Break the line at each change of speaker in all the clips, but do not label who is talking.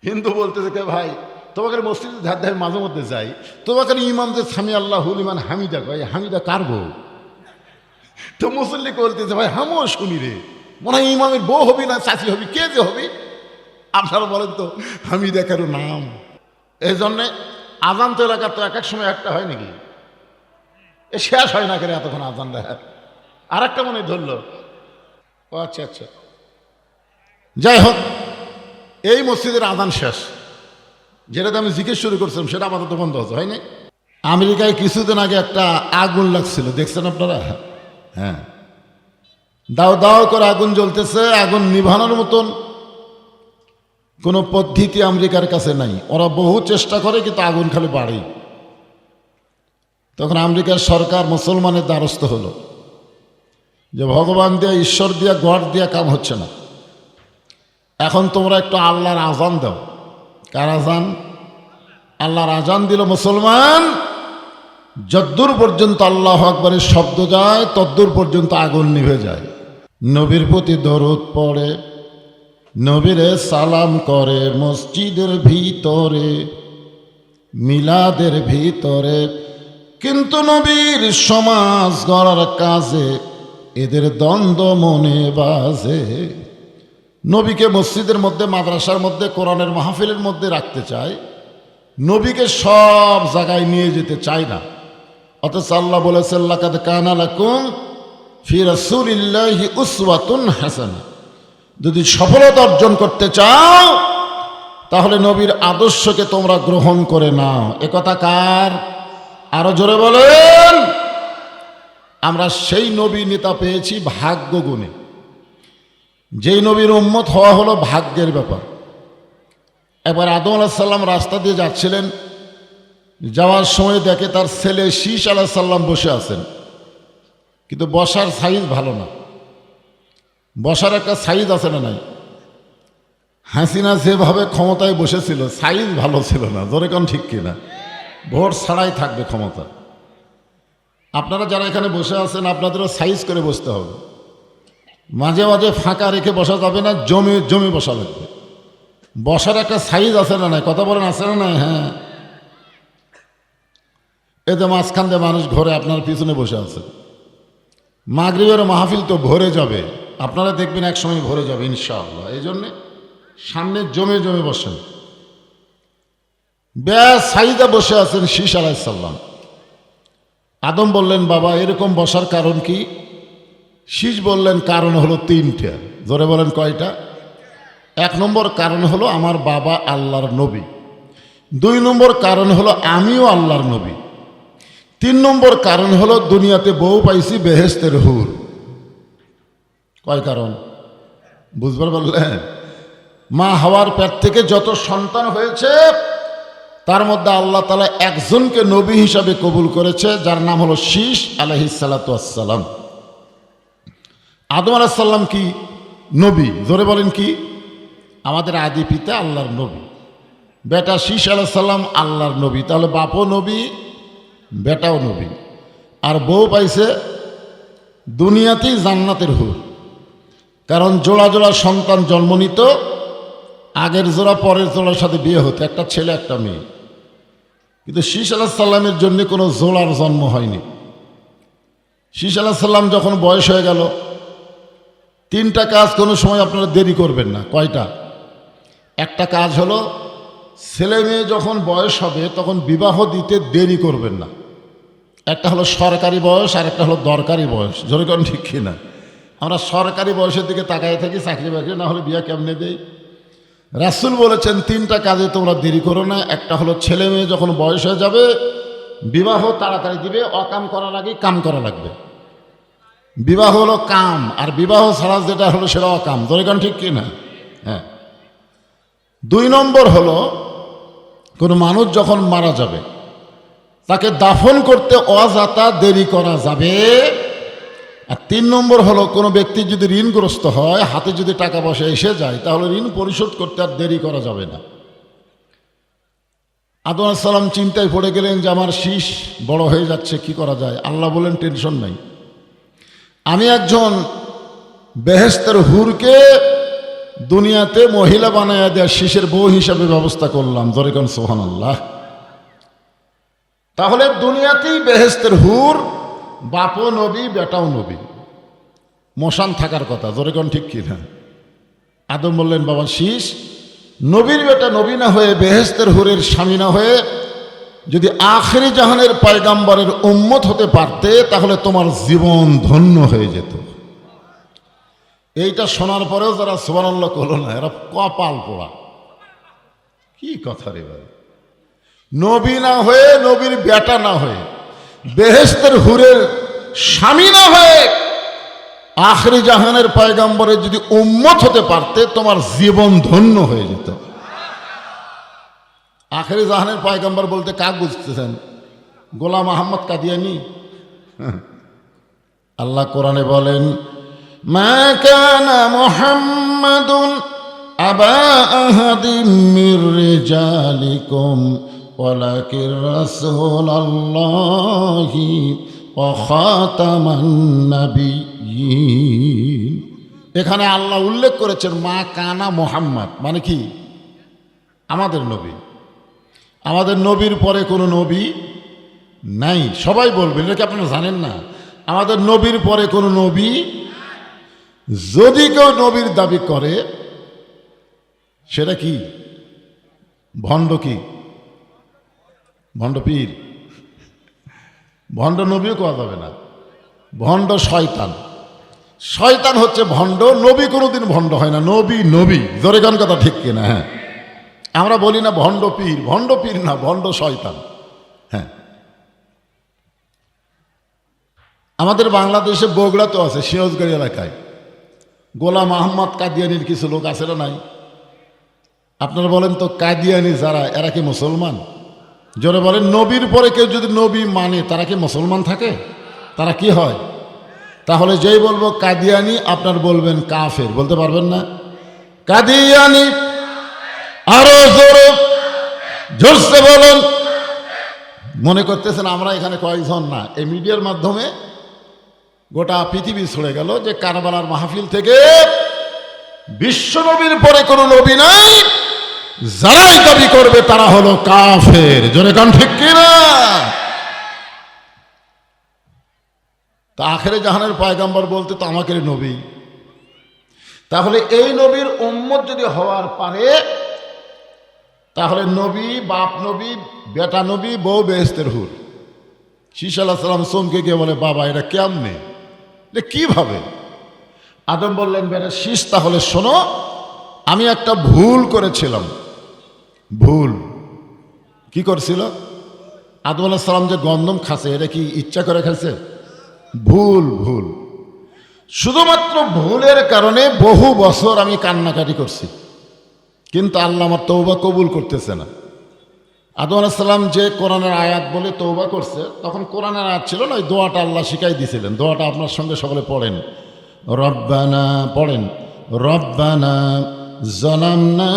হিন্দু বলতেছে কে ভাই তোমাকে মসজিদে ধার ধারে মাঝে মধ্যে যাই, তোমাকে ইমাম যে সামি আল্লাহুল ইমান হামিদা কয়, হামিদা কার বউ? তো মুসল্লি বলতেছে ভাই হামও শুনি রে, মনে হয় ইমামের বউ হবি না চাচি হবি, কে যে হবি? আপনারা বলেন তো হামিদা কারো নাম? এই জন্যে আজান তো এলাকার তো এক এক সময় একটা হয় নাকি, এ শেষ হয় না করে এতক্ষণ আজান দেয়। আর একটা মনে ধরলো, ও আচ্ছা আচ্ছা, যাই হোক এই মসজিদের আজান শেষ, যেটাতে আমি জিজ্ঞেস শুরু করছিলাম সেটা আপাতত বন্ধ হচ্ছে, হয়নি? আমেরিকায় কিছুদিন আগে একটা আগুন লাগছিল, দেখছেন আপনারা? হ্যাঁ, দাও দাও করে আগুন জ্বলতেছে, আগুন নিভানোর মতন কোনো পদ্ধতি আমেরিকার কাছে নাই। ওরা বহু চেষ্টা করে কিন্তু আগুন খালি বাড়ে। তখন আমেরিকার সরকার মুসলমানের দ্বারস্থ হলো যে ভগবান দিয়া, ঈশ্বর দিয়া, গড় দিয়া কাম হচ্ছে না, এখন তোমরা একটু আল্লাহর আজান দাও। কার আজান? আল্লাহর আজান দিল মুসলমান, যদ্দূর পর্যন্ত আল্লাহ আকবরের শব্দ যায় তদ্দূর পর্যন্ত আগুন নিভে যায়। নবীর প্রতি দরুদ পড়ে, নবীরে সালাম করে, মসজিদের ভিতরে, মিলাদের ভিতরে, কিন্তু নবীর সমাজ গড়ার কাজে এদের দ্বন্দ্ব মনে বাজে। নবীকে মসজিদের মধ্যে, মাদ্রাসার মধ্যে, কোরআনের মাহফিলের মধ্যে রাখতে চায়, নবীকে সব জায়গায় নিয়ে যেতে চায় না। অথচ আল্লাহ বলেছেন লাকাদ কানা লাকুম ফি রাসূলিল্লাহি উসওয়াতুন হাসানাহ। যদি সফলতা অর্জন করতে চাও তাহলে নবীর আদর্শকে তোমরা গ্রহণ করে নাও। একথা কার? আরো জোরে বলেন। আমরা সেই নবী নেতা পেয়েছি ভাগ্য গুণে। যেই নবীর উম্মত হওয়া হলো ভাগ্যের ব্যাপার। একবার আদম আলাইহিস সালাম রাস্তা দিয়ে যাচ্ছিলেন, যাওয়ার সময় দেখে তার ছেলে শীষ আলাইহিস সালাম বসে আছেন, কিন্তু বসার সাইজ ভালো না। বসার একটা সাইজ আছে না নাই? হাসিনা যেভাবে ক্ষমতায় বসেছিল সাইজ ভালো ছিল না, জোরে কোন ঠিক কিনা? ভোট ছাড়াই থাকবে ক্ষমতা। আপনারা যারা এখানে বসে আছেন আপনাদেরও সাইজ করে বসতে হবে, মাঝে মাঝে ফাঁকা রেখে বসা যাবে না, জমে জমে বসা লাগবে। বসার একটা সাইজ আছে না নাই? কথা বলেন, আছে না নাই? হ্যাঁ, এতে মাঝখান দিয়ে মানুষ ঘরে আপনার পিছনে বসে আছে। মাগরিবের মাহফিল তো ভরে যাবে, আপনারা দেখবেন এক সময় ভরে যাবে ইনশাআল্লাহ। এই জন্যে সামনে জমে জমে বসেন। ব্যাস সাইদা বসে আছেন শীষ আলাইহিস সালাম। আদম বললেন বাবা এরকম বসার কারণ কি? শীষ বললেন কারণ হলো তিনটা। জোরে বলেন কয়টা? এক নম্বর কারণ হলো আমার বাবা আল্লাহর নবী, দুই নম্বর কারণ হলো আমিও আল্লাহর নবী, তিন নম্বর কারণ হলো দুনিয়াতে বউ পাইছি বেহেশতের হুর। কয় কারণ বুঝবার বললেন? মা হাওয়ার পেট থেকে যত সন্তান হয়েছে তার মধ্যে আল্লাহ তাআলা একজনকে নবী হিসাবে কবুল করেছে, যার নাম হলো শীষ আলাইহিস সালাতু ওয়াসসালাম। আদম আলাইহিস সালাম কি নবী? জোরে বলেন কি? আমাদের আদি পিতা আল্লাহর নবী, বেটা শীষ আলাইহিস সালাম আল্লাহর নবী। তাহলে বাপও নবী, বেটাও নবী, আর বউ পাইছে দুনিয়াতেই জান্নাতের হুর। কারণ জোড়া জোড়া সন্তান জন্ম নিত, আগের জোড়া পরের জোড়ার সাথে বিয়ে হতো, একটা ছেলে একটা মেয়ে। কিন্তু শীষ আলাইহিস সালামের জন্য কোনো জোড়ার জন্ম হয়নি। শীষ আলাইহিস সালাম যখন বয়স হয়ে গেল, তিনটা কাজ কোনো সময় আপনারা দেরি করবেন না। কয়টা? একটা কাজ হলো ছেলে মেয়ে যখন বয়স হবে তখন বিবাহ দিতে দেরি করবেন না। একটা হলো সরকারি বয়স আর একটা হলো দরকারি বয়স। জোরে কোন ঠিক কিনা? আমরা সরকারি বয়সের দিকে তাকাই থাকি, চাকরি বাকরি না হলে বিয়া কেমনে দেই। রাসূল বলেছেন তিনটা কাজে তোমরা দেরি করো না। একটা হলো ছেলে মেয়ে যখন বয়স হয়ে যাবে বিবাহ তাড়াতাড়ি দিবে, অকাম করার আগে কাম করা লাগবে। বিবাহ হলো কাম, আর বিবাহ ছাড়া যেটা হলো সেটা অকাম। জোরে কোন ঠিক কিনা? হ্যাঁ। দুই নম্বর হলো কোনো মানুষ যখন মারা যাবে তাকে দাফন করতে অযথা দেরি করা যাবে। আর তিন নম্বর হলো কোনো ব্যক্তি যদি ঋণগ্রস্ত হয়, হাতে যদি টাকা পয়সা এসে যায়, তাহলে ঋণ পরিশোধ করতে আর দেরি করা যাবে না। আদম আলাইহিস সালাম চিন্তায় পড়ে গেলেন যে আমার শীষ বড় হয়ে যাচ্ছে, কি করা যায়? আল্লাহ বলেন টেনশন নাই, আমি একজন বেহেশতের হুরকে দুনিয়াতে মহিলা বানায়া দেওয়া শিশের বউ হিসাবে ব্যবস্থা করলাম, জোরে কোন সুবহানাল্লাহ। তাহলে দুনিয়াতেই বেহেশতের হুর, বাপও নবী বেটাও নবী, মশান থাকার কথা, জোরে কোন ঠিক কি না? আদম বললেন, বাবা শীষ, নবীর বেটা নবী না হয়ে বেহেশতের হুরের স্বামী না হয়ে যদি আখেরি জাহানের পয়গাম্বরের উম্মত হতে পারতে তাহলে তোমার জীবন ধন্য হয়ে যেত। এইটা শোনার পরেও যারা সুবহানাল্লাহ করলো না, এরা কপাল পোড়া। কি কথা রে ভাই, নবী না হয়ে, নবীর বেটা না হয়ে, বেহেশতের হুরের স্বামী না হয়ে আখেরি জাহানের পয়গাম্বরের যদি উম্মত হতে পারতে তোমার জীবন ধন্য হয়ে যেত। আখেরি জাহানের পয়গাম্বর বলতে কাক বুঝতেছেন? গোলাম আহমদ কাদিয়ানি। আল্লাহ কোরআনে বলেন, মা কানা মুহাম্মাদুন আবা আহাদিম মির রিজালিকুম ওয়ালাকিন রাসূলুল্লাহি ওয়া খাতামান নাবিয়্যিন। এখানে আল্লাহ উল্লেখ করেছেন মা কানা মুহাম্মদ, মানে কি? আমাদের নবী। আমাদের নবীর পরে কোনো নবী নাই। সবাই বলবেন, এটা কি আপনারা জানেন না? আমাদের নবীর পরে কোনো নবী। যদি কেউ নবীর দাবি করে সেটা কি? ভণ্ড। কি ভণ্ড? পীর। ভণ্ড নবীও কোয়া যাবে না, ভণ্ড শয়তান। শয়তান হচ্ছে ভণ্ড, নবী কোনোদিন ভণ্ড হয় না। নবী নবী, জোরে গান কথা ঠিক কিনা? হ্যাঁ, আমরা বলি না ভণ্ড পীর, ভণ্ড পীর না, ভণ্ড শয়তান। হ্যাঁ, আমাদের বাংলাদেশে বগুড়াতেও আছে, সিরাজগঞ্জ এলাকায় গোলাম আহমদ কাদিয়ানির কিছু লোক আছে না নাই? আপনারা বলেন তো, কাদিয়ানি যারা, এরা কি মুসলমান? জোরে বলেন। নবীর পরে কেউ যদি নবী মানে তারা কি মুসলমান থাকে? তারা কি হয়? তাহলে যেই বলবো কাদিয়ানি, আপনার বলবেন কাফের, বলতে পারবেন না? কাদিয়ানি, আরো জোরে জোরসে বলুন। মনে করতেছেন আমরা এখানে কয়েকজন না, এই মিডিয়ার মাধ্যমে গোটা পৃথিবী ছড়ে গেল যে কারবালার মাহফিল থেকে বিশ্ব নবীর পরে কোনো নবী নাই, যারাই দাবি করবে তারা হলো কাফের। জোরে কান ঠিক কিনা? তা আখেরে জাহানের পয়গাম্বর বলতে তো আমাকে নবী। তাহলে এই নবীর উম্মত যদি হওয়ার পারে, তাহলে নবী, বাপ নবী, বেটা নবী, বউ বেহেশতের হুর। শীষ আলাইহিস সালাম চমকে গিয়ে বলে, বাবা এটা কেমনে, কিভাবে? আদম বললেন, বেটা শীষ, তাহলে শোনো, আমি একটা ভুল করেছিলাম। ভুল কি করছিল? আদম আলাইহিস সালাম যে গন্ধম খাচ্ছে, এটা কি ইচ্ছা করে খাচ্ছে? ভুল। ভুল, শুধুমাত্র ভুলের কারণে বহু বছর আমি কান্নাকাটি করছি, কিন্তু আল্লাহ আমার তওবা কবুল করতেছে না। আদম আলাইহিস সালাম যে কোরআনের আয়াত বলে তওবা করছে, তখন কোরআনের আয়াত ছিল না, ওই দোয়াটা আল্লাহ শিখাই দিয়েছিলেন। দোয়াটা আপনার সঙ্গে সকলে পড়েন। রব্বানা, পড়েন, রব্বানা যালামনা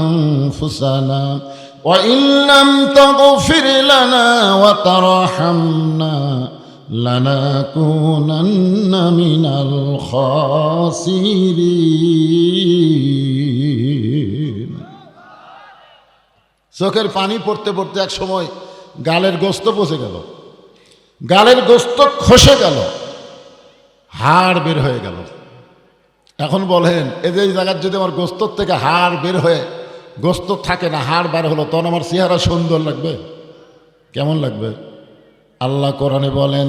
আনফুসানা ওয়া ইল্লাম তাগফির লানা ওয়া তারহামনা লানাকুনান্না মিনাল খাসিরিন। চোখের পানি পড়তে পড়তে এক সময় গালের গোস্ত পচে গেল, গালের গোস্ত খসে গেল, হাড় বের হয়ে গেল। এখন বলেন, এই যে জায়গার যদি আমার গোস্তর থেকে হাড় বের হয়ে, গোস্ত থাকে না, হাড় বার হলো, তখন আমার চেহারা সুন্দর লাগবে? কেমন লাগবে? আল্লাহ কোরআনে বলেন,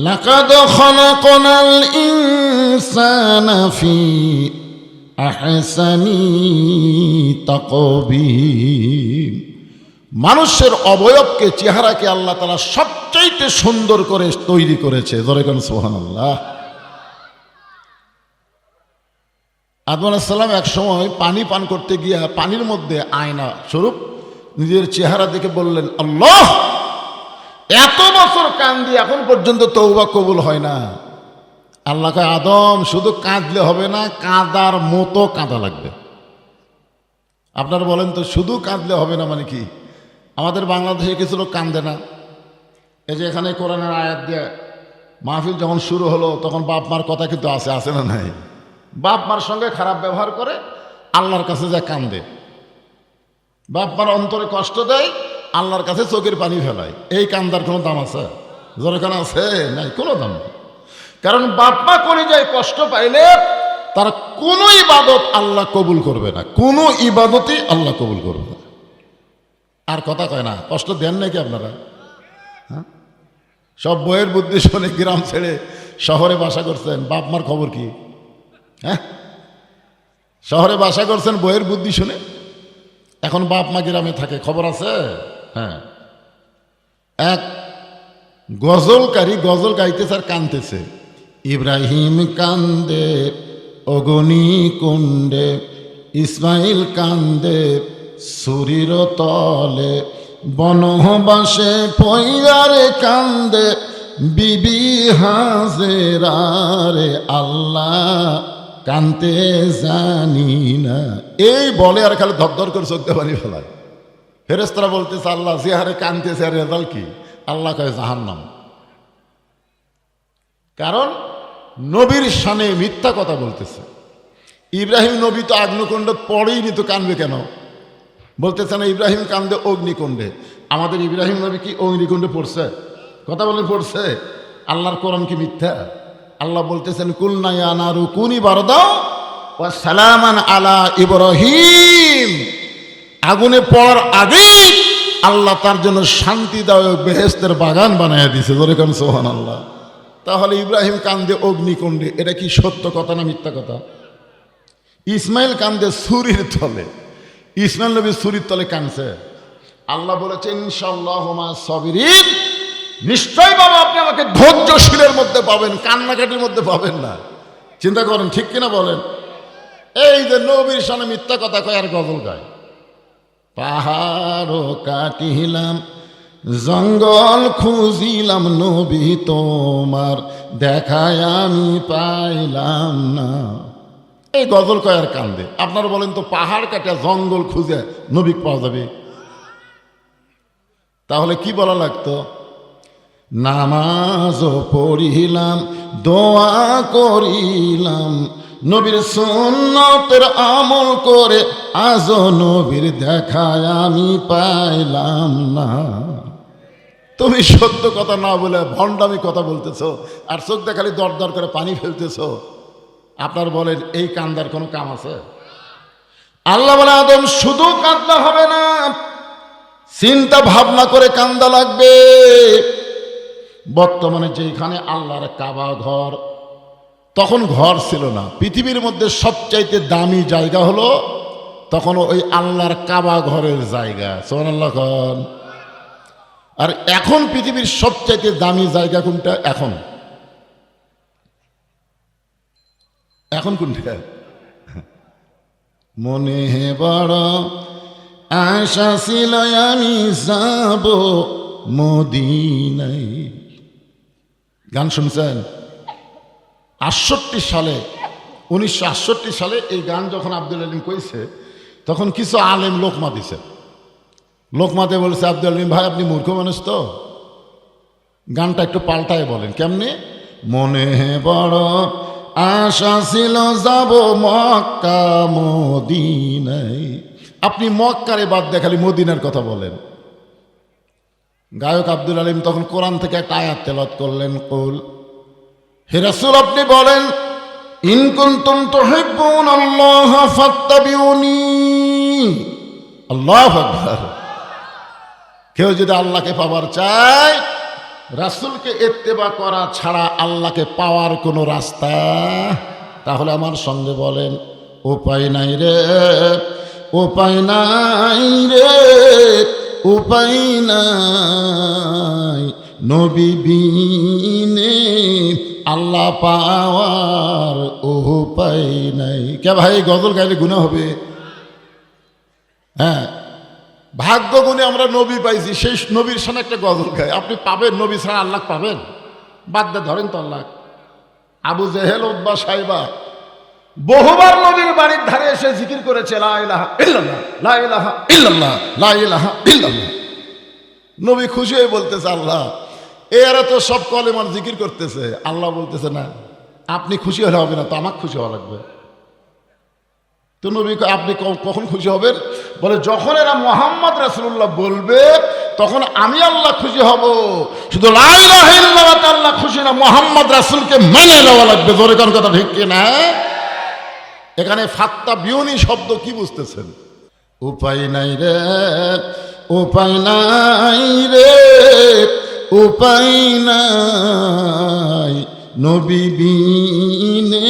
লাকাদ খালাকনাল ইনসানা ফি আহসানি তাকবীম। মানুষের অবয়বকে, চেহারাকে আল্লাহ তাআলা সবচাইতে সুন্দর করে তৈরি করেছে। জোরে কোন সুবহানাল্লাহ। আদম আলাইহিস সালাম এক সময় পানি পান করতে গিয়ে পানির মধ্যে আয়না স্বরূপ নিজের চেহারা দেখে বললেন, আল্লাহ, এত বছর কাঁদি, এখন পর্যন্ত তওবা কবুল হয় না। আল্লাহ কয়, আদম, শুধু কাঁদলে হবে না, কাঁদার মতো কাঁদা লাগবে। আপনারা বলেন তো, শুধু কাঁদলে হবে না মানে কি? আমাদের বাংলাদেশে কিছু লোক কাঁদে না। এই যে এখানে কোরআনের আয়াত দিয়ে মাহফিল যখন শুরু হলো, তখন বাপ মার কথা কিন্তু আছে না নাই? বাপ মার সঙ্গে খারাপ ব্যবহার করে, আল্লাহর কাছে যায় কান্দে। বাপ মার অন্তরে কষ্ট দেয়, আল্লাহর কাছে চোখের পানি ফেলায়। এই কান্দার কোনো দাম আছে? যেখানে আছে নাই, কোনো দাম নেই। কারণ বাপ মা করে যায় কষ্ট পাইলে তার কোনো ইবাদত আল্লাহ কবুল করবে না, কোনো ইবাদতই আল্লাহ কবুল করবে না। আর কথা কয় না, কষ্ট দেন নাকি আপনারা? হ্যাঁ, সব বইয়ের বুদ্ধি শুনে গ্রাম ছেড়ে শহরে বাসা করছেন, বাপ মার খবর কি? হ্যাঁ, শহরে বাসা করছেন বইয়ের বুদ্ধি শুনে, এখন বাপ মা গ্রামে থাকে, খবর আছে? হ্যাঁ, এক গজলকারী গজল গাইতেছে আর কানতেছে, ইব্রাহিম কান্দে অগনি কুণ্ডে, ইসমাইল কান্দে সুরির তলে, বনবাসে পইয়ারে কান্দে বিবি হাজেরারে, আল্লাহ কানতে জানি না। এই বলে আর খালি ধরধর করে চোখতে পানি ফেলায়। ফেরেশতারা বলতেছে আল্লাহ যে হারে কানতেছে আর রেজাল্ট কি? আল্লাহ কয় জাহান্নাম। কারণ নবীর শানে মিথ্যা কথা বলতেছে। ইব্রাহিম নবী তো আগ্নিকুণ্ড পড়েইনি, তো কানবে কেন? বলতেছে না ইব্রাহিম কান্দে অগ্নিকুণ্ডে। আমাদের ইব্রাহিম নবী কি অগ্নিকুণ্ডে পড়ছে? কথা বলে পড়ছে? আল্লাহর কোরআন কি মিথ্যা? আল্লাহ বলতেছেন কুলনা ইয়া নারু কুনি বারদাও ওয়া সালামান আলা ইব্রাহিম। আগুনে পড়ার আগেই আল্লাহ তার জন্য শান্তিদায়ক বেহেশতের বাগান বানায় দিয়েছে। ধরে কোন সুবহানাল্লাহ। তাহলে ইব্রাহিম কান্দে অগ্নিকুণ্ডে, এটা কি সত্য কথা না মিথ্যা কথা? ইসমাইল কান্দে ছুরির তলে। ইসমাইল নবী ছুরির তলে কাঁদছে। আল্লাহ বলেছেন ইনশাআল্লাহু মা সাবিরিন, নিশ্চয় বাবা আপনি আমাকে ধৈর্যশীলের মধ্যে পাবেন, কান্নাকাটির মধ্যে পাবেন না। চিন্তা করেন, ঠিক কিনা বলেন? এই যে নবীর সামনে মিথ্যা কথা কয় আর গজল গায়। পাহাড়ও কাটিলাম জঙ্গল খুঁজিলাম, নবী তোমার দেখায় আমি পাইলাম না। এই গজল কয় আর কান্দে। আপনারা বলেন তো পাহাড় কাটা জঙ্গল খুঁজে নবী পাওয়া যাবে? তাহলে কি বলা লাগতো? নামাজও পড়িলাম দোয়া করিলাম, নবীর সুন্নতের আমল করে আজও নবীর দেখায় আমি পাইলাম না। তুমি সত্য কথা না বলে ভণ্ডামি কথা বলতেছো, আর চোখ দেখালি দর দর করে পানি ফেলতেছো। আপনার বলেন এই কান্দার কোনো কাম আছে? আল্লাহ বলে আদম শুধু কান্দা হবে না, চিন্তা ভাবনা করে কান্দা লাগবে। বর্তমানে যেখানে আল্লাহর কাবা ঘর, তখন ঘর ছিল না। পৃথিবীর মধ্যে সবচাইতে দামি জায়গা হলো তখন ওই আল্লাহর কাবা ঘরের জায়গা। সুবহানাল্লাহ। আর এখন পৃথিবীর সবচাইতে দামি জায়গা কোনটা? এখন এখন কোনটা? মনে বড় আশা ছিল আমি যাব মদিনায়। গান শুনছেন? 68 সালে, 1968 সালে এই গান যখন আব্দুল আলিম কইছে, তখন কিছু আলেম লোকমা দিছে। লোকমাতে বলছে আব্দুল আলিম ভাই আপনি মূর্খ মানুষ তো, গানটা একটু পাল্টায় বলেন। কেমনে? মনে বড় আশা ছিল যাব মক্কা মদিনায়। আপনি মক্কারে বাদ দিয়ে খালি মদিনার কথা বলেন। গায়ক আব্দুল আলিম তখন কোরআন থেকে একটা আয়াত তেলাওয়াত করলেন, কুল হে রাসূল আপনি বলেন ইন কুনতুম তুহিব্বুনাল্লাহ ফাত্তাবিউনি। আল্লাহু আকবার। কেউ যদি আল্লাহকে পাওয়ার চায়, রাসূলকে ইত্তেবা করা ছাড়া আল্লাহকে পাওয়ার কোনো রাস্তা, তাহলে আমার সঙ্গে বলেন উপায় নাই রে, উপায় নাই রে, উপায় নাই, নবী বিনে আল্লাহ পাওয়ার উপায় নাই। কে ভাই গজল গাইলে গুনাহ হবে? হ্যাঁ, ভাগ্য গুণে আমরা নবী পাইছি, সেই নবীর সামনে একটা গজল গায়। আপনি পাবেন নবী ছাড়া আল্লাহ পাবেন? বাদ দিয়ে ধরেন তো আল্লাহ। আবু জেহেল উতবা সাইবা বহুবার নবীর বাড়ির ধারে এসে জিকির করেছে লা ইলাহা ইল্লাল্লাহ, লা ইলাহা ইল্লাল্লাহ, লা ইলাহা ইল্লাল্লাহ। নবী খুশি হয়ে বলতেছে আল্লাহ এরা তো সব কলেমার জিকির করতেছে। আল্লাহ বলতেছে না, আপনি খুশি হলে হবে না তো, আমাকে খুশি হওয়া লাগবে। তো নবী আপনি কখন খুশি হবেন? বলে যখন এরা মুহাম্মদ রাসূলুল্লাহ বলবে তখন আমি আল্লাহ খুশি হব। শুধু লা ইলাহা ইল্লাল্লাহ আল্লাহ খুশি না, মুহাম্মদ রাসূলকে মেনে নেওয়া লাগবে। জোরে কোন কথা ঠিক কিনা? এখানে ফাত্তা বিউনি শব্দ কি বুঝতেছেন? উপায় নাই রে, উপায় নাই রে, উপায় নাই, নবী বিনে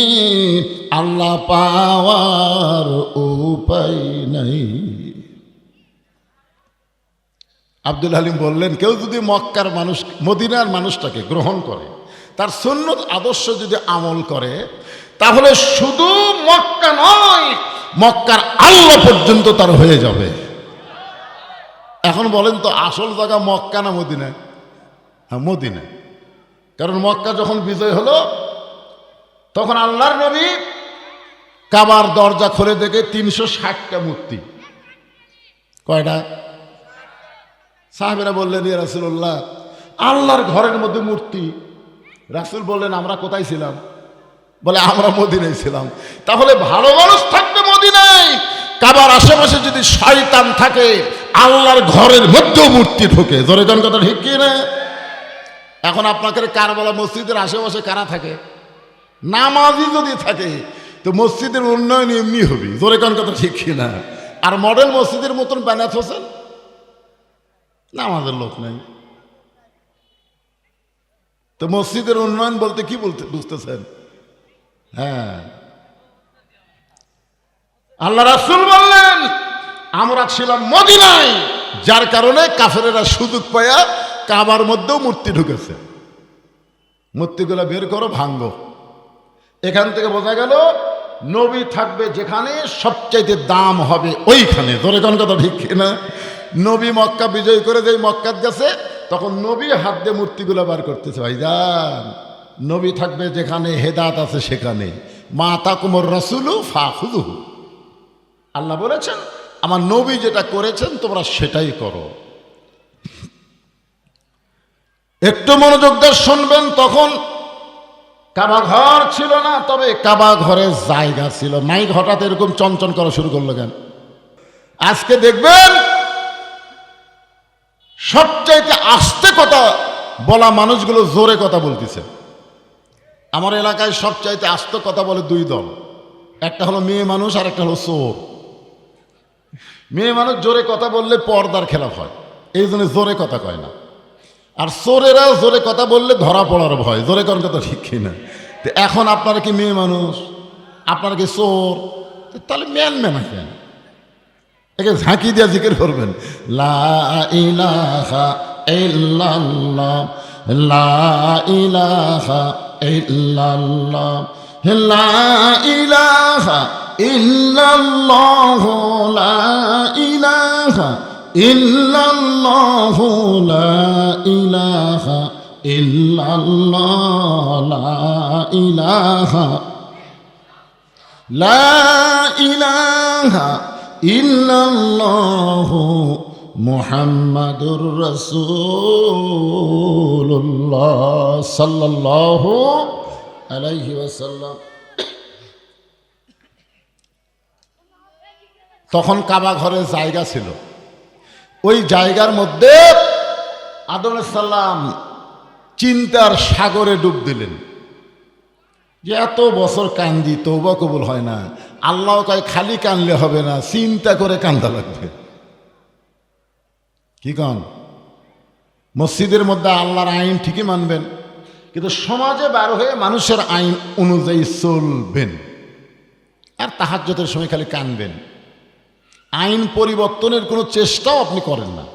আল্লাহ পাওয়ার উপায় নাই। আব্দুল হালিম বললেন, কেউ যদি মক্কার মানুষ, মদিনার মানুষটাকে গ্রহণ করে, তার সুন্নত আদর্শ যদি আমল করে, তাহলে শুধু মক্কা নয়, মক্কার আল্লাহ পর্যন্ত তার হয়ে যাবে। এখন বলেন তো আসল জায়গা মক্কা না মদিনা? হ্যাঁ, মদিনা। কারণ মক্কা যখন বিজয় হলো তখন আল্লাহর নবী কাবার দরজা খুলে দেখে 360টা মূর্তি। কয়টা? সাহাবেরা বললেন, ইয়া রাসূলুল্লাহ, আল্লাহর ঘরের মধ্যে মূর্তি। রাসূল বললেন, আমরা কোথায় ছিলাম? বলে, আমরা মদিনায় ছিলাম। তাহলে ভালো মানুষ থাকবে মদিনায়, কাবার আশেপাশে যদি শয়তান থাকে, আল্লাহর ঘরের মধ্যেও মূর্তি ঢোকে। জোরে কোন কথা ঠিক কি না? এখন আপনাকে কারবালা মসজিদের আশেপাশে কারা থাকে? নামাজি যদি থাকে তো মসজিদের উন্নয়ন এমনি হবে। জোরে কোন কথা ঠিক কি না? আর মডেল মসজিদের মতন বানাত হোসেন, নামাজের লোক নাই। তো মসজিদের উন্নয়ন বলতে কি বলতে বুঝতেছেন? হ্যাঁ, আল্লাহ রাসূল বললেন, আমরা ছিলাম মদিনায়, যার কারণে কাফেরেরা সুযোগ পায়া কাবার মধ্যেও মূর্তি ঢুকেছে। মূর্তিগুলো বের করো, ভাঙ্গো। এখান থেকে বোঝা গেল নবী থাকবে যেখানে সবচাইতে দাম হবে ওইখানে। জোরে কোন কথা ঠিক না? নবী মক্কা বিজয় করে যেই মক্কাত গেছে, তখন নবী হাত দিয়ে মূর্তিগুলো বার করতেছে। ভাইজান, নবী থাকবে যেখানে হেদায়েত আছে সেখানে। মা তাকুমুর রাসূলু ফাখুযুহু। আল্লাহ বলেছেন, আমার নবী যেটা করেছেন তোমরা সেটাই করো। একটু মনোযোগ দিয়ে শুনবেন। তখন কাবা ঘর ছিল না, তবে কাবা ঘরের জায়গা ছিল। মাইক হঠাৎ এরকম চঞ্চন করা শুরু করলো কেন? আজকে দেখবেন সবচাইতে আস্তে কথা বলা মানুষগুলো জোরে কথা বলতেছে। আমার এলাকায় সবচাইতে আস্তে কথা বলে দুই দল, একটা হলো মেয়ে মানুষ আর একটা হলো চোর। মেয়ে মানুষ জোরে কথা বললে পর্দার খেলাফ হয়, এই জন্য জোরে কথা কয় না। আর চোরেরা জোরে কথা বললে ধরা পড়ার ভয়। জোরে কোন কথা ঠিক কিনা? তো এখন আপনারা কি মেয়ে মানুষ, আপনারা কি চোর, তাহলে ম্যান ম্যানা কেন? একে ঝাঁকি দিয়ে জিকির করবেন, লা ইলাহা ইল্লাল্লাহ, লা ইলাহা ইল্লাল্লাহ, লা ইলাহা ইল্লাল্লাহ, লা ইলাহা ইল্লাল্লাহ, লা ইলাহা ইল্লাল্লাহ, লা ইলাহা, লা ইলাহা ইল্লাল্লাহ, মুহাম্মাদুর রাসূলুল্লাহ সাল্লাল্লাহু আলাইহি ওয়াসাল্লাম। তখন কাবা ঘরের জায়গা ছিল। ওই জায়গার মধ্যে আদম আলাইহিস সালাম চিন্তার সাগরে ডুব দিলেন যে এত বছর কান্দি, তওবা কবুল হয় না। আল্লাহ কয় খালি কানলে হবে না, চিন্তা করে কান্দা লাগবে। কি কন? মসজিদের মধ্যে আল্লাহর আইন ঠিকই মানবেন, কিন্তু সমাজে বার হয়ে মানুষের আইন অনুযায়ী চলবেন। আর তাহাজ্জুদের সময় খালি কানবেন। আইন পরিবর্তনের কোনো চেষ্টাও আপনি করেন না।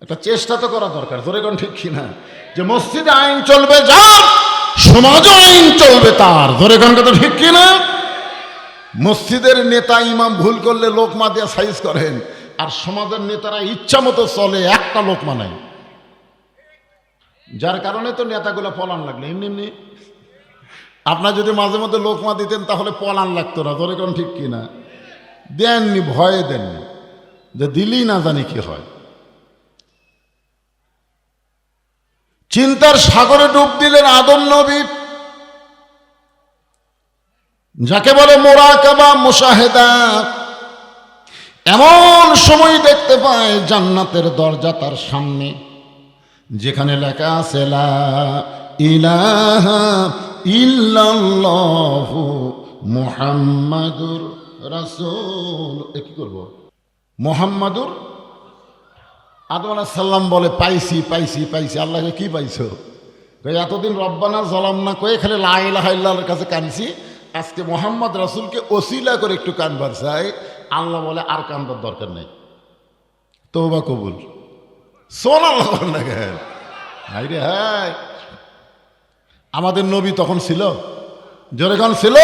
একটা চেষ্টা তো করা দরকার। জোরে কোন ঠিক কিনা? যে মসজিদে আইন চলবে যার, সমাজও আইন চলবে তার। জোরে কোন কথা ঠিক কিনা? মসজিদের নেতা ইমাম ভুল করলে লোকমা দিয়ে সাইজ করেন, আর সমাজের নেতারা ইচ্ছা মতো চলে, একটা লোকমা নাই। যার কারণে তো নেতাগুলো পলান লাগলো। এমনি এমনি আপনার যদি মাঝে মধ্যে লোকমা দিতেন তাহলে পলান লাগতো না। জোরে কোন ঠিক কিনা? দেননি, ভয়ে দেননি, যে দিলেই না জানি কি হয়। চিন্তার সাগরে ডুব দিলেন আদম নবী। যাকে বলে মুরাকাবা, মুশাহেদা। এমন সময় দেখতে পায় জান্নাতের দরজা তার সামনে, যেখানে লেখা আছে লা ইলাহা ইল্লাল্লাহু মুহাম্মাদুর রাসূল। কি করব? মুহাম্মাদুর। আদম আলাইহিস সালাম বলে পাইছি পাইছি পাইছি। আল্লাহকে কি পাইছো? এতদিন রব্বানা যালামনা কয়ে খালি লা ইলাহা ইল্লাল্লাহর কাছে কানছি, আজকে মুহাম্মদ রাসূলকে ওসিলা করে একটু কানবার চাই। আল্লাহ বলে আর কানবার দরকার নেই, তওবা কবুল। সুবহানাল্লাহ না কেন? হাই রে হাই, আমাদের নবী তখন ছিল, যখন ছিল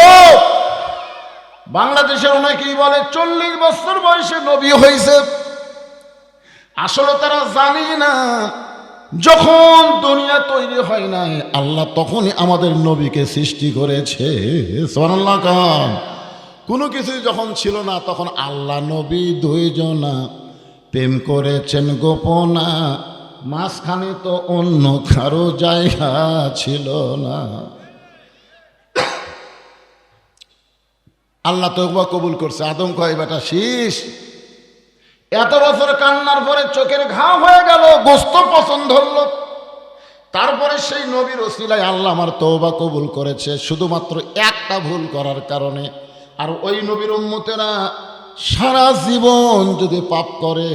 বাংলাদেশের অনেকেই বলে 40 বছর বয়সে নবী হয়েছে। আসলে তারা জানি না, যখন দুনিয়া তৈরি হয় নাই আল্লাহ তখনই আমাদের নবীকে সৃষ্টি করেছে। সুবহানাল্লাহ খান। কোনো কিছুই যখন ছিল না তখন আল্লাহ নবী দুইজনা প্রেম করেছেন গোপনা, মাঝখানে তো অন্য কারো জায়গা ছিল না। আল্লাহ তওবা কবুল করছে। আদম কয় বেটা শীষ, এত বছর কান্নার পরে চোখের ঘা হয়ে গেল, গোস্ত পছন্দ হলো, তারপরে সেই নবীর ওসিলায় আল্লাহ আমার তওবা কবুল করেছে, শুধুমাত্র একটা ভুল করার কারণে। আর ওই নবীর উম্মতেরা সারা জীবন যদি পাপ করে,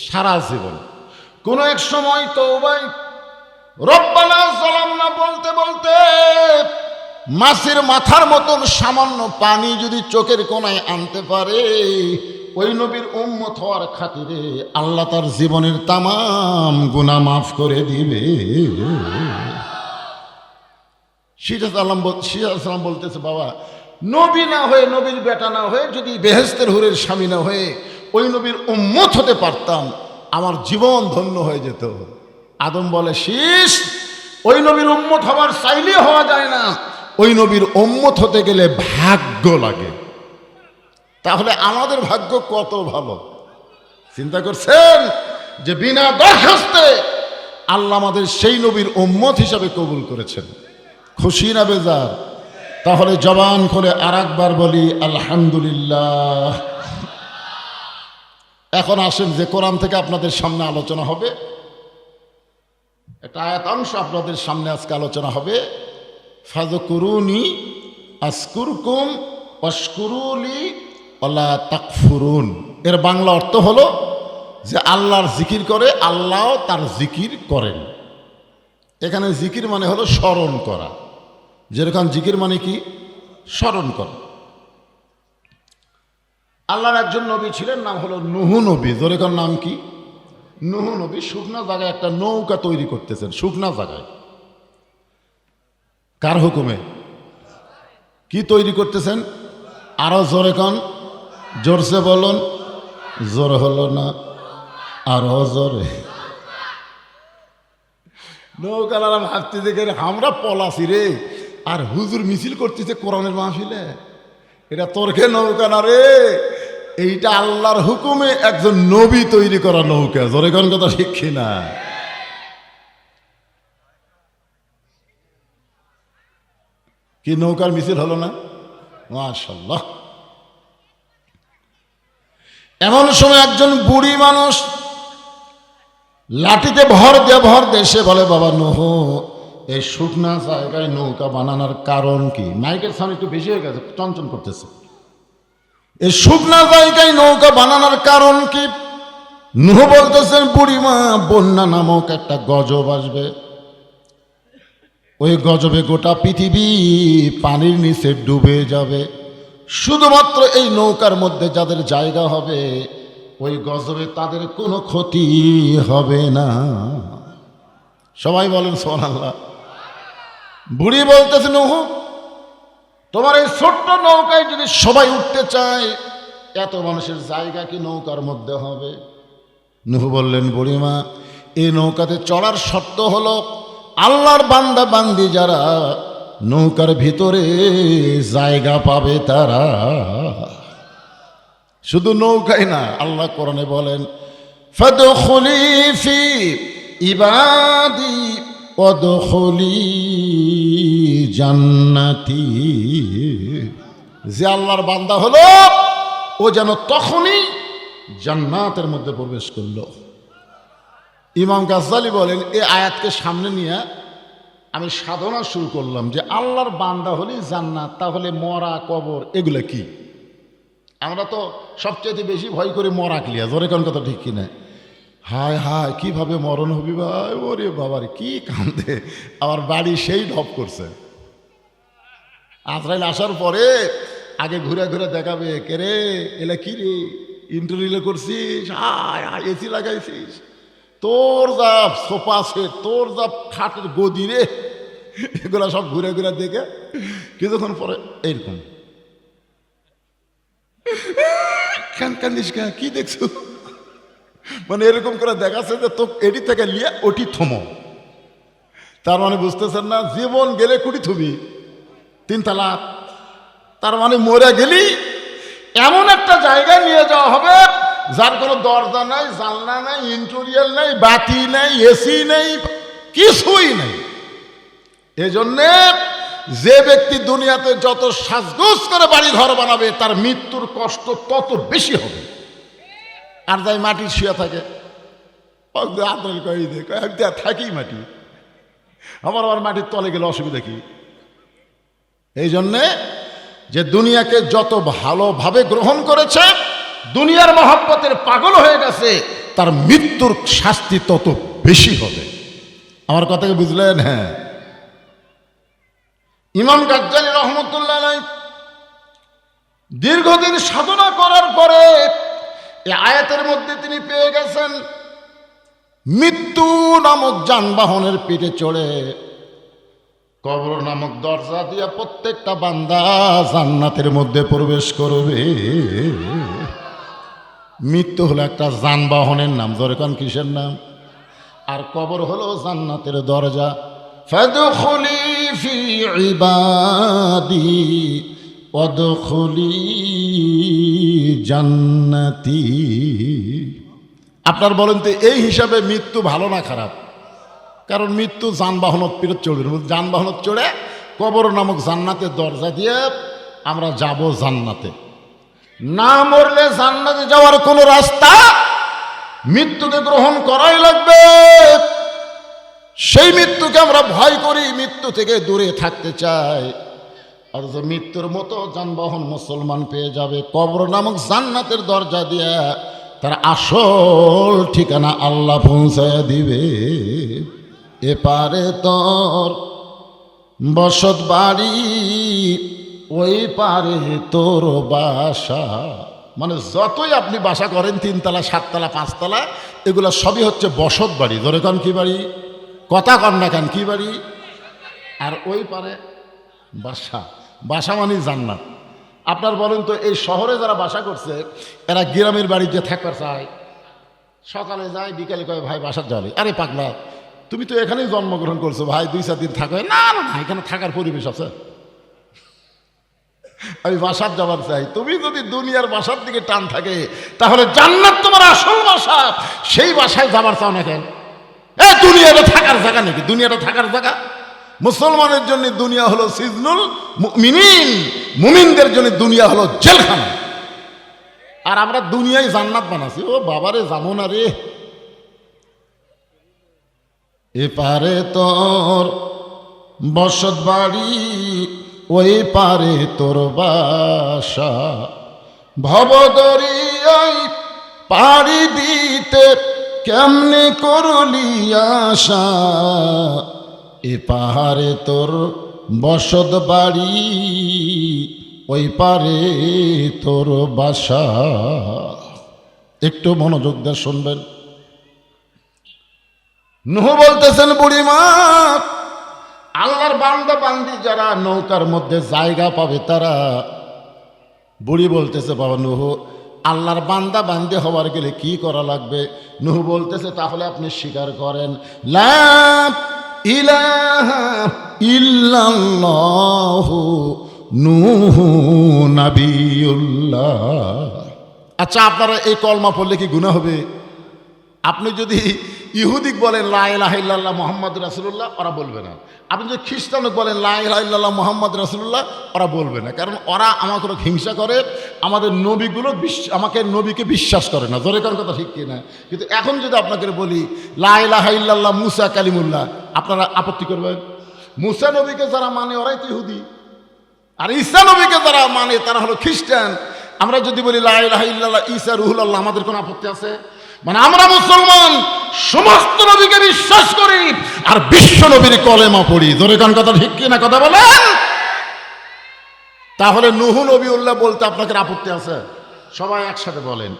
সারা জীবন কোনো এক সময় তওবায় রব্বানা যালামনা বলতে বলতে মাছের মাথার মতন সামান্য পানি যদি চোখের কোণায় আনতে পারে, ওই নবীর উম্মত হওয়ার খাতিরে আল্লাহ তার জীবনের তামাম গুনাহ মাফ করে দিবে। সিরাজ বলতেছে, বাবা নবী না হয়ে, নবীর বেটা না হয়ে, যদি বেহেশতের হুরের স্বামী না হয়ে ওই নবীর উম্মত হতে পারতাম, আমার জীবন ধন্য হয়ে যেত। আদম বলে শীষ, ওই নবীর উম্মত হওয়ার চাইলে হওয়া যায় না, ওই নবীর উম্মত হতে গেলে ভাগ্য লাগে। তাহলে আমাদের ভাগ্য কত ভালো, চিন্তা করছেন? যে বিনা দরখাস্তে আল্লাহ আমাদের সেই নবীর উম্মত হিসাবে কবুল করেছেন। খুশি না বেজার? তাহলে জবান করে আরেকবার বলি আলহামদুলিল্লাহ। এখন আসেন যে কোরআন থেকে আপনাদের সামনে আলোচনা হবে, একটা আয়াতাংশ আপনাদের সামনে আজকে আলোচনা হবে। ফাযকুরুনি আযকুরকুম ওয়াশকুরুলি ওয়ালা তাকফুরুন। এর বাংলা অর্থ হলো যে আল্লাহর জিকির করে, আল্লাহ তার জিকির করেন। এখানে জিকির মানে হলো স্মরণ করা, যেরকম জিকির মানে কি? স্মরণ করা। আল্লাহর একজন নবী ছিলেন, নাম হলো নূহ নবী। যেরকম নাম কি? নূহ নবী শুকনা জায়গায় একটা নৌকা তৈরি করতেছেন, শুকনা জায়গায়। কার হুকুমে? কি তৈরি করতেছেন? আরো জোরে কন, জোরসে বলুন। জোর হলো না, আরো জোরে। নৌকালারা ভাবতে দেখে আমরা পলাশি রে, আর হুজুর মিছিল করতেছে কোরআনের মাহফিলে। এটা তোরকে নৌকা না রে, এইটা আল্লাহর হুকুমে একজন নবী তৈরি করা নৌকা। জোরে কোন কথা ঠিক কিনা? কি নৌকার মিছিল হলো না? মাশাআল্লাহ। এমন সময় একজন বুড়ি মানুষ লাঠিতে ভর দিয়ে সে বলে, বাবা নূহ, এই শুকনা জায়গায় নৌকা বানানোর কারণ কি? মাইকের সামনে একটু বেশি হয়ে গেছে, চঞ্চন করতেছে। এই শুকনা জায়গায় নৌকা বানানোর কারণ কি? নূহ বলতেছেন, বুড়িমা, বন্যা নামক একটা গজব আসবে, ওই গজবে গোটা পৃথিবী পানির নিচে ডুবে যাবে। শুধুমাত্র এই নৌকার মধ্যে যাদের জায়গা হবে, ওই গজবে তাদের কোনো ক্ষতি হবে না। সবাই বলেন সুবহানাল্লাহ। বুড়ি বলতেছে, নূহ, তোমার এই ছোট্ট নৌকায় যদি সবাই উঠতে চায়, এত মানুষের জায়গা কি নৌকার মধ্যে হবে? নূহ বললেন, বুড়িমা, এই নৌকাতে চড়ার শর্ত হলো আল্লাহর বান্দা বান্দি যারা নৌকার ভিতরে জায়গা পাবে তারা। শুধু নৌকাই না, আল্লাহ কোরআনে বলেন, ফাদখুলি ফি ইবাদি ওয়াদখুলি জান্নাতি। যে আল্লাহর বান্দা হলো ও যেন তখনই জান্নাতের মধ্যে প্রবেশ করলো। ইমাম গাজ্জালী বলেন, এই আয়াতকে সামনে নিয়ে আমি সাধনা শুরু করলাম যে আল্লাহর বান্দা হলেই জান্নাত, তাহলে মরা কবর এগুলো কি? আমরা তো সবচেয়ে বেশি ভয় করি মরা ক্লিয়া, জোরে কোন কথা ঠিক কিনা? হায় হায় কিভাবে মরণ হবি ভাই, ওরে বাবার কি কান্দে, আমার বাড়ি সেই ঢপ করছে। আজরাইল আসার পরে আগে ঘুরে ঘুরে দেখাবে, কে রে এলা কি রে, ইন্টারভিউ করছিস, হায় হায় এসি লাগাইছিস, তোর যা সোফা সেট, তোর যা খাটের গদি রে, এগুলা সব ঘুরে ঘুরে দেখে কিছুক্ষণ পরে এইরকম কান্দিস কি দেখছো, মানে এরকম করে দেখাচ্ছে যে তো এটি থেকে লিয়ে ওটি থমো। তার মানে বুঝতেছেন না, জীবন গেলে কুড়ি থবি 3 তালাক, তার মানে মরে গেলি এমন একটা জায়গায় নিয়ে যাওয়া হবে যার কোনো দরজা নাই, জানলা নাই, ইন্টেরিয়র নাই, বাতি নাই, এসি নেই, কিছুই নেই। এজন্যে যে ব্যক্তি দুনিয়াতে যত সাজগোজ করে বাড়ি ঘর বানাবে তার মৃত্যুর কষ্ট তত বেশি হবে। আর যাই মাটির শুয়ে থাকে, থাকি মাটি, আমার মাটির তলে গেলে অসুবিধা কি? এই জন্যে যে দুনিয়াকে যত ভালোভাবে গ্রহণ করেছে, দুনিয়ার মহব্বতের পাগল হয়ে গেছে, তার মৃত্যুর শাস্তি তত বেশি হবে। আমার কথাকে বুঝলেন? হ্যাঁ। ইমাম গাজ্জালী রহমতুল্লাহ আলাইহি দীর্ঘদিন সাধনা করার পরে এই আয়াতের মধ্যে তিনি পেয়ে গেছেন, মৃত্যু নামক যানবাহনের পিঠে চড়ে কবর নামক দরজা দিয়ে প্রত্যেকটা বান্দা জান্নাতের মধ্যে প্রবেশ করবে। মৃত্যু হলো একটা যানবাহনের নাম, জোরে কোন কিসের নাম? আর কবর হলো জান্নাতের দরজা। ফাদখুলি ফি ইবাদি ওয়াদখুলি জান্নাতি। আপনার বলেন তো এই হিসাবে মৃত্যু ভালো না খারাপ? কারণ মৃত্যু যানবাহনত পিরত চড়বে, যানবাহনত চড়ে কবর নামক জান্নাতের দরজা দিয়ে আমরা যাব জান্নাতে। না মরলে জান্নাতে যাওয়ার কোনো রাস্তা, মৃত্যুকে গ্রহণ করাই লাগবে। সেই মৃত্যুকে আমরা ভয় করি, মৃত্যু থেকে দূরে থাকতে চাই। আর যে মৃত্যুর মতো যানবাহন মুসলমান পেয়ে যাবে কবর নামক জান্নাতের দরজা দিয়ে, তার আসল ঠিকানা আল্লাহ পৌঁছায় দিবে। এপারে তোর বসত বাড়ি, ওই পারে তোর বাসা। মানে যতই আপনি বাসা করেন, 3 তলা 7 তলা 5 তলা, এগুলো সবই হচ্ছে বসত বাড়ি। ধরে কন কি বাড়ি? কথা কন না কেন, কি বাড়ি? আর ওই পারে বাসা, বাসা মানে জান্নাত। আপনার বলেন তো এই শহরে যারা বাসা করছে এরা গ্রামের বাড়িতে থাকবার চায়? সকালে যায়, বিকালে কয় ভাই বাসার যাবে। আরে পাগলা, তুমি তো এখানেই জন্মগ্রহণ করছো ভাই, 2-4 দিন থাকো। না না, এখানে থাকার পরিবেশ আছে, আমি বাসার যাবার চাই। তুমি যদি দুনিয়ার বাসার দিকে টান থাকে, তাহলে জান্নাত তোমার আসল বাসা, সেই বাসায় যাবার চাও না কেন? দুনিয়াটা থাকার জায়গা নাকি? দুনিয়াটা থাকার জায়গা? মুসলমানের জন্য দুনিয়া হলো সিজনুল মুমিনিন, মুমিনদের জন্য দুনিয়া হলো জেলখানা। আর আমরা দুনিয়ায় জান্নাত বানাচ্ছি। ও বাবারে, জানো না রে, এপারে তোর বসত বাড়ি, ওই পারে তোর বাসা। ভবদরিয়ায় পাড়ি দিতে কেমনে করলি আশা, এ পাহাড়ে তোর বসত বাড়ি, ওই পারে তোর বাসা। একটু মনোযোগ দিয়ে শুনবেন। নূহ বলতেছেন, বুড়িমা, আল্লাহর বান্দা বান্দি যারা নৌকার মধ্যে জায়গা পাবে তারা। বুড়ি বলতেছে, বাবা নূহ, আল্লাহর বান্দা বান্দি হওয়ার গেলে কি করা লাগবে? নূহ বলতেছে, তাহলে আপনি স্বীকার করেন লা ইলাহা ইল্লাল্লাহু নূহু নাবিয়ুল্লাহ। আচ্ছা, আপনারা এই কলমা পড়লে কি গুনাহ হবে? আপনি যদি ইহুদিক বলেন লা ইলাহা ইল্লাল্লাহ মুহাম্মাদুর রাসূলুল্লাহ, ওরা বলবে না। আপনি যদি খ্রিস্টানক বলেন লা ইলাহা ইল্লাল্লাহ মুহাম্মাদ রাসূলুল্লাহ, ওরা বলবে না। কারণ ওরা আমাকে হিংসা করে, আমাদের নবীগুলো আমাকে নবীকে বিশ্বাস করে না। জোরে কারণ কথা ঠিক কিনা? কিন্তু এখন যদি আপনাকে বলি লা ইলাহা ইল্লাল্লাহ মুসা কালিমুল্লাহ, আপনারা আপত্তি করবেন? মুসা নবীকে যারা মানে ওরাই তো ইহুদি, আর ঈসা নবীকে যারা মানে তারা হলো খ্রিস্টান। আমরা যদি বলি লা ইলাহা ইল্লাল্লাহ ঈসা রুহুল্লাহ, আমাদের কোনো আপত্তি আছে? মানে আমরা মুসলমান সমস্ত নবীকে বিশ্বাস করি আর বিশ্ব নবীর কলেমা পড়ি। জোরে কান কথা ঠিক কি না? কথা বলেন। তাহলে নূহ নবীউল্লাহ বলতে আপনাদের আপত্তি আছে? সবাই একসাথে বলেন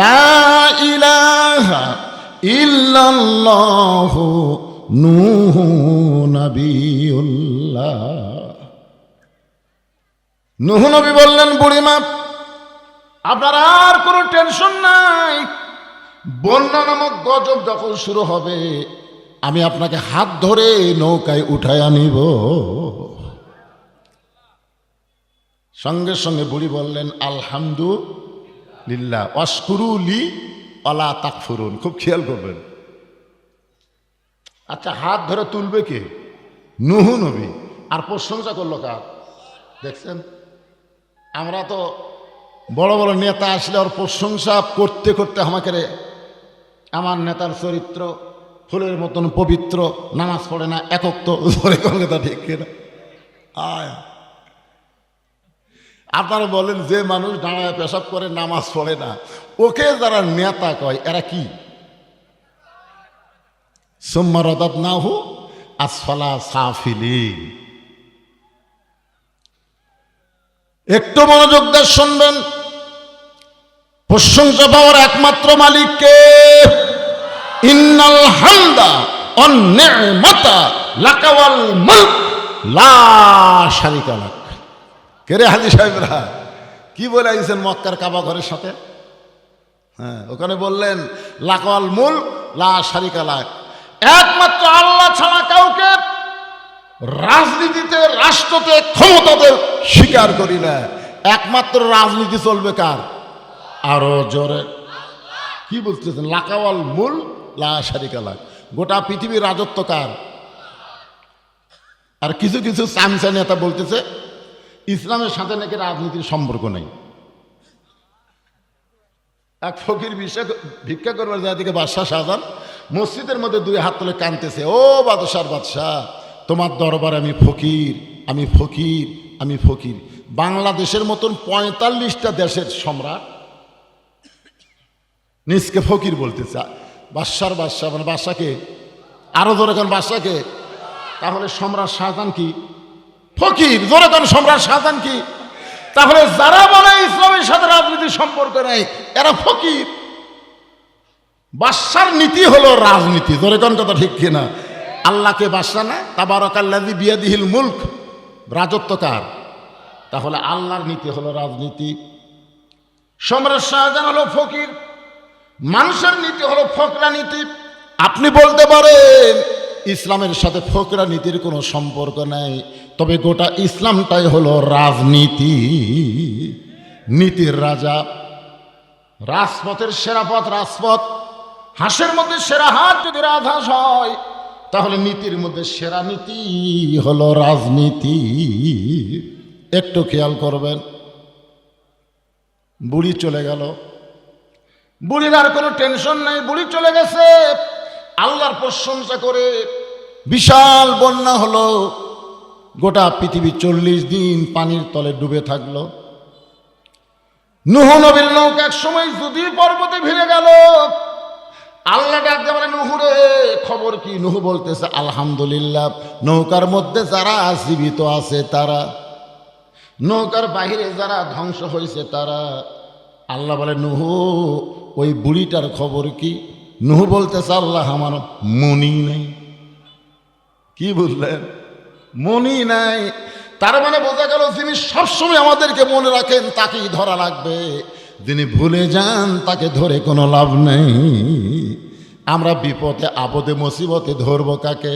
লা ইলাহা ইল্লাল্লাহ নূহ নবীউল্লাহ। নূহ নবী বললেন, বুড়িমা আপনার আর কোনো টেনশন নাই, বন্যা নামক গজব যখন শুরু হবে আমি আপনাকে হাত ধরে নৌকায় উঠায় আনিব। সঙ্গে সঙ্গে বুড়ি বললেন আলহামদুলিল্লাহ ওয়াশকুরুলি ওয়ালা তাকফুরুন। খুব খেয়াল করবেন। আচ্ছা, হাত ধরে তুলবে কে? নূহ নবী। আর প্রশংসা করলো কার? দেখছেন, আমরা তো বড় বড় নেতা আসলে ওর প্রশংসা করতে করতে আমাকে আমার নেতার চরিত্র ফুলের মতন পবিত্র, নামাজ পড়ে না, একক তো ধরে কথা ঠিক কিনা? আপনারা বলেন যে মানুষ দাঁড়ায় পেশাব করে নামাজ পড়ে না, ওকে যারা নেতা কয় এরা কি? সুম্মা রাদাদনাহু আসফালা সাফিলিন। একটু মনোযোগ দিয়ে শুনবেন। প্রশংসা পাওয়ার একমাত্র মালিককে। ইন্নাল হামদা ওয়ান নি'মাতা লাকা ওয়াল মুলক লা শারীকা লাক। কে রে হাজী সাহেবরা কি বলে আইছেন মক্কার কাবা ঘরের সাথে? হ্যাঁ, ওখানে বললেন লাকা ওয়াল মুলক লা শারীকা লাক। একমাত্র আল্লাহ ছাড়া কাউকে রাজনীতিতে, রাষ্ট্রতে, ক্ষমতাতে স্বীকার করি না। একমাত্র রাজনীতি চলবে কার? আরো জোরে কি বলতেছেন? লাকা ওয়াল মুলক লা শারীকা লাক। গোটা পৃথিবীর রাজত্ব কার? আর কিছু কিছু চামচা নেতা বলতেছে ইসলামের সাথে নাকি রাজনীতির সম্পর্ক নেই। এক ফকির ভিক্ষা করবার যায় দিকে বাদশাহ শাহজাহান মসজিদের মধ্যে দুই হাত তুলে কাঁদতেছে, ও বাদশার বাদশাহ, তোমার দরবার আমি ফকির, আমি ফকির, আমি ফকির। বাংলাদেশের মতন ৪৫টা দেশের সম্রাট নিজকে ফকির বলতেছে। বাদশার বাদশাহ মানে বাদশাকে আরো জোরে কান, বাদশাকে। তাহলে সম্রাট শাহজাহান কি? ফকির। জোরে কান, সম্রাট শাহজাহান কি? তাহলে যারা বলে ইসলামের সাথে রাজনীতির সম্পর্ক নেই এরা ফকির। বাদশার নীতি হলো রাজনীতি। জোরে কান কথা ঠিক কিনা? আল্লাহকে বাদশা না? তাবারাকাল্লাযী বিয়াদিহিল মুলক। রাজত্ব কার? তাহলে আল্লাহর নীতি হলো রাজনীতি। সম্রাট শাহজাহান হলো ফকির, মানুষের নীতি হলো ফকরা নীতি। আপনি বলতে পারেন ইসলামের সাথে ফকরা নীতির কোনো সম্পর্ক নাই, তবে গোটা ইসলামটাই হলো রাজনীতি। নীতির রাজা, রাজপথের সেরা পথ রাজপথ। হাঁসের মধ্যে সেরা হাত যদি রাজহাঁস হয় তাহলে নীতির মধ্যে সেরা নীতি হলো রাজনীতি। একটু খেয়াল করবেন। বুড়ি চলে গেল, বুড়ির আর কোনো টেনশন নাই, বুড়ি চলে গেছে। আল্লাহর প্রশংসা করে বিশাল বন্যা হলো, গোটা পৃথিবী 40 দিন পানির তলে ডুবে থাকলো। নূহ নবীর নৌকা এক সময় যদি পর্বতে ভিড়ে গেল। আল্লাহ ডাকতে বলে, নূহ রে খবর কি? নূহ বলতেছে আলহামদুলিল্লাহ, নৌকার মধ্যে যারা জীবিত আছে তারা, নৌকার বাহিরে যারা ধ্বংস হয়েছে তারা। আল্লাহ বলে, নূহ ওই বুড়িটার খবর কি? নূহ বলতেছে আল্লাহ আমার মনি নাই। কি বুঝলেন? মনি নাই। তার মানে বোঝা গেল যিনি সবসময় আমাদেরকে মনে রাখেন তাকেই ধরা লাগবে, যিনি ভুলে যান তাকে ধরে কোনো লাভ নেই। আমরা বিপদে আপদে মুসিবতে ধরব কাকে?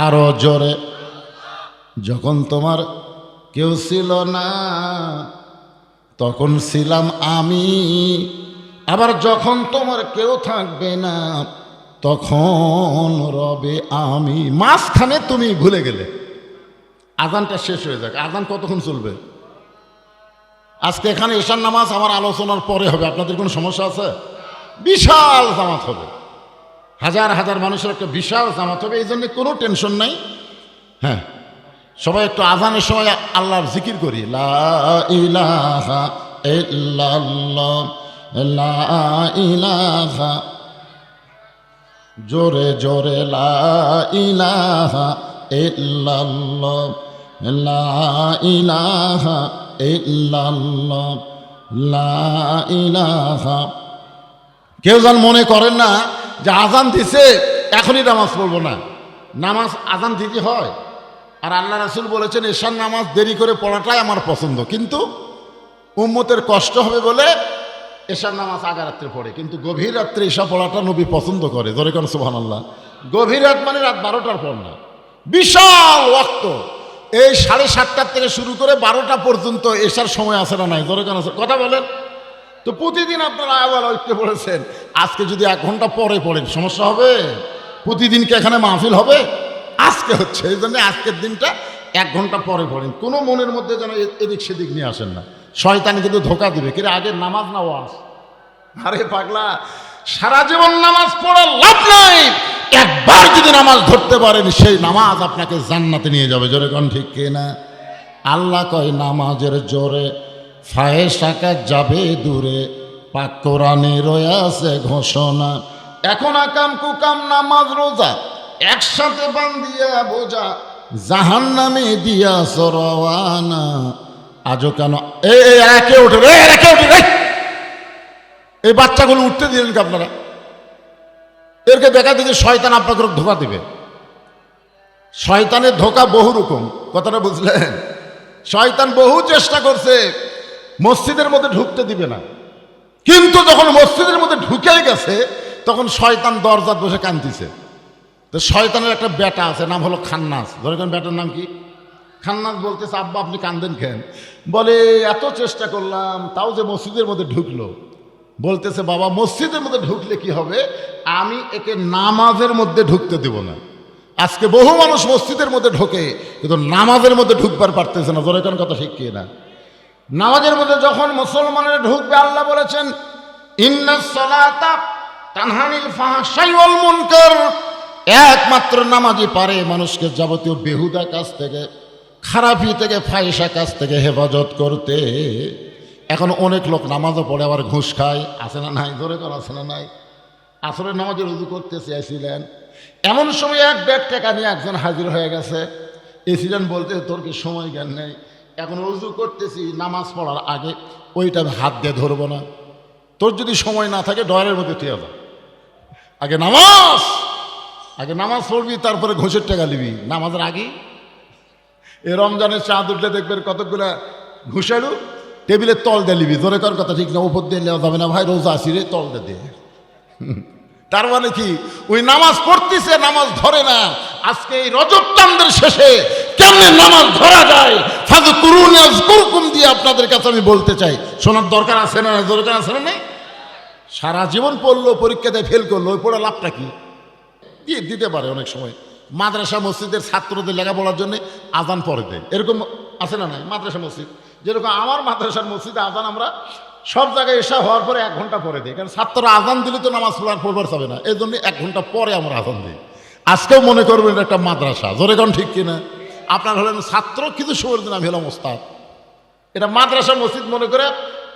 আরো জোরে। যখন তোমার কেউ ছিল না তখন ছিলাম আমি, আবার যখন তোমার কেউ থাকবে না তখন রবে আমি। মাঝখানে তুমি ভুলে গেলে, আজানটা শেষ হয়ে যাক। আজান কতক্ষণ চলবে? আজকে এখানে এশার নামাজ আমার আলোচনার পরে হবে, আপনাদের কোনো সমস্যা আছে? বিশাল জামাত হবে, হাজার হাজার মানুষের একটা বিশাল জামাত হবে, এই জন্য কোনো টেনশন নাই। হ্যাঁ, সবাই একটু আজানের সময় আল্লাহর জিকির করি, লা ইলাহা ইল্লাল্লাহ, লা ইলাহা, জোরে জোরে লা ইলাহা ইল্লাল্লাহ, লা ইলাহা ইল্লাল্লাহ, লা ইলাহা। কেউ যেন মনে করেন না যে আজান দিছে এখনই নামাজ পড়বো না। নামাজ আজান দিতে হয়, আর আল্লাহ রাসূল বলেছেন এশার নামাজ দেরি করে পড়াটাই আমার পছন্দ, কিন্তু উম্মতের কষ্ট হবে বলে এশার নামাজ আগা রাত্রে পড়ে, কিন্তু গভীর রাত্রে এশা পড়াটা নবী পছন্দ করে। জোরে কোন সুবহানাল্লাহ। গভীর রাত মানে রাত 12টার পর না, বিশাল ওয়াক্ত। এই 7:30 থেকে শুরু করে 12টা পর্যন্ত এশার সময় আছে না নাই? জোরে কোন কথা বলেন তো। প্রতিদিন আপনারা আবার ঐক্য পড়েছেন, আজকে যদি 1 ঘন্টা পরে পড়েন সমস্যা হবে? প্রতিদিন কি এখানে মাহফিল হবে? আজকে হচ্ছে, এই জন্য আজকের দিনটা 1 ঘন্টা পরে পড়েন। কোনো মনের মধ্যে যেন এদিক সেদিক নিয়ে আসেন না, শয়তান কিন্তু ধোকা দিবে। কিন্তু আগে নামাজ না ওয়াজ। আরে পাগলা, সারা জীবন নামাজ পড়ার লাভ নাই, একবার যদি নামাজ ধরতে পারেন সেই নামাজ আপনাকে জান্নাতে নিয়ে যাবে। জোরে কোন ঠিক কিনা? আল্লাহ কয় নামাজের জোরে ফায়েশাকা যাবে দূরে, পাক কোরআনে রয়েছে ঘোষণা। এখন আকাম কুকাম নামাজ রোজা একসাথে বান্ধিয়া বোঝা, জাহান্নামে দিয়া সরওয়ানা। আজও কেন একে ওঠে রে, একে ওঠে রে, এই বাচ্চাগুলো উঠতে দিলেন কি আপনারা? এরকে দেখা দিকে শয়তান আপনাকে ধোকা দিবে। শয়তানের ধোকা বহু রকম, কথাটা বুঝলেন? শয়তান বহু চেষ্টা করছে মসজিদের মধ্যে ঢুকতে দিবে না, কিন্তু যখন মসজিদের মধ্যে ঢুকে গেছে তখন শয়তান দরজাত বসে কাঁদতেছে। তো শয়তানের একটা বেটা আছে, নাম হলো খান্নাস। ধরে কোন বেটার নাম কি? খান্নাস। বলতেছে আব্বা আপনি কান্দেন কেন? বলে এত চেষ্টা করলাম তাও যে মসজিদের মধ্যে ঢুকলো। বলতেছে বাবা মসজিদের মধ্যে ঢুকলে কি হবে, আমি একে নামাজের মধ্যে ঢুকতে দেব না। আজকে বহু মানুষ মসজিদের মধ্যে ঢোকে কিন্তু নামাজের মধ্যে ঢুকবার পারতেছে না। জোরে কোন কথা ঠিক কি না? নামাজের মধ্যে যখন মুসলমানের ঢুকবে, আল্লাহ বলেছেন ইন্নাস সালাতা তানহানিল ফাহশাই ওয়াল মুনকার। একমাত্র নামাজই পারে মানুষকে যাবতীয় বেহুদা কাজ থেকে, খারাপি থেকে, ফাহিশা কাজ থেকে হেফাজত করতে। এখন অনেক লোক নামাজও পড়ে আবার ঘুষ খায়, আছে না নাই? জোরে কর আছে না নাই? আসরের নামাজে রুজু করতে চেয়েছিলেন, এমন সময় এক ব্যাগ টাকা নিয়ে একজন হাজির হয়ে গেছে। এসিলেন বলতে তোর কি সময় জ্ঞান নেই, এখন রুজু করতেছি নামাজ পড়ার আগে ওইটা হাত দিয়ে ধরবো না। তোর যদি সময় না থাকে ডয়ারের মধ্যে তুই যা, আগে নামাজ পড়বি, তারপরে ঘুষের টাকা নিবি নামাজের আগে। এ রমজানের চাঁদ উঠলে দেখবেন কতগুলা ঘুষালু টেবিলের তল দিয়ে নিবি। জোরে কর কথা ঠিক না? উপর দিয়ে নেওয়া যাবে না ভাই, রোজা আসি রে, তল দিয়ে। তার মানে কি ওই নামাজ পড়তেছে, নামাজ ধরে না। আজকে এই রজব চাঁদের শেষে কেমনে নামাজ ধরা যায় ফাযকুরুনি আযকুরকুম দিয়ে আপনাদের কাছে আমি বলতে চাই, শোনার দরকার আছে না? দরকার আছে না? নেই? সারা জীবন পড়লো, পরীক্ষাতে ফেল করলো, ওই পড়া লাভটা কি? দিয়ে দিতে পারে অনেক সময় মাদ্রাসা মসজিদের ছাত্রদের লেখাপড়ার জন্য আজান পরে দেয়, এরকম আছে না নাই? মাদ্রাসা মসজিদ যেরকম আমার মাদ্রাসার মসজিদে আজান আমরা সব জায়গায় এসা হওয়ার পরে 1 ঘন্টা পরে দিই, কারণ ছাত্ররা আজান দিলে তো নামাজ পড়বার যাবে না, এই জন্য 1 ঘন্টা পরে আমরা আজান দিই। আজকেও মনে করবেন এটা একটা মাদ্রাসা। জোরে কোন ঠিক কিনা? আপনার হলেন ছাত্র, কিন্তু সময়ের দিন আমি হলাম ওস্তাদ। এটা মাদ্রাসা মসজিদ মনে করে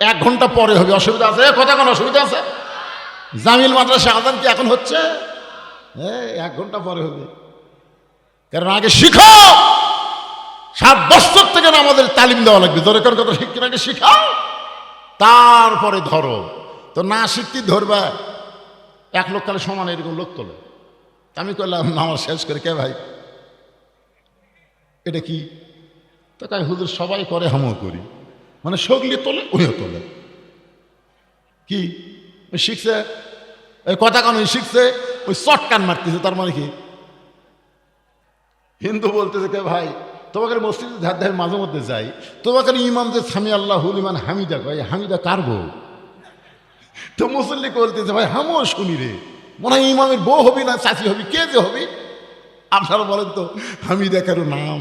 1 ঘন্টা পরে হবে, অসুবিধা আছে? কথা কোনো অসুবিধা আছে? জামিল মাদ্রাসা আজান কি এখন হচ্ছে? 1 ঘন্টা পরে হবে, কারণ আগে শিখো। 7 বছর থেকে আমাদের তালিম দেওয়া লাগবে। জোরে কোন কথা ঠিক কিনা? আগে শিখাও, তারপরে ধরো। তো না শিখতে ধরবা 1 লোক কালে সমান এরকম লোক তোলে। আমি করলাম নামাজ শেষ করে, কে ভাই এটা কি? তো তাই হুজুর সবাই করে আমিও করি, মানে সগলি তোলে ওইও তোলে। কি ওই শিখছে? ওই কথা কান শিখছে, ওই চটকান মারতেছে, তার মানে কি? হিন্দু বলতেছে কে ভাই তোমাকে মসজিদে ধার ধারে মাঝে মধ্যে যাই, তোমাকে ইমাম যে সামি আল্লাহ লিমান হামিদা কয়, হামিদা কার বউ? তো মুসল্লি বলতেছে ভাই আমিও শুনি রে, মনে হয় ইমামের বউ হবি না চাচি হবি, কে যে হবি? আপনারা বলেন তো, আমি দেখারও নাম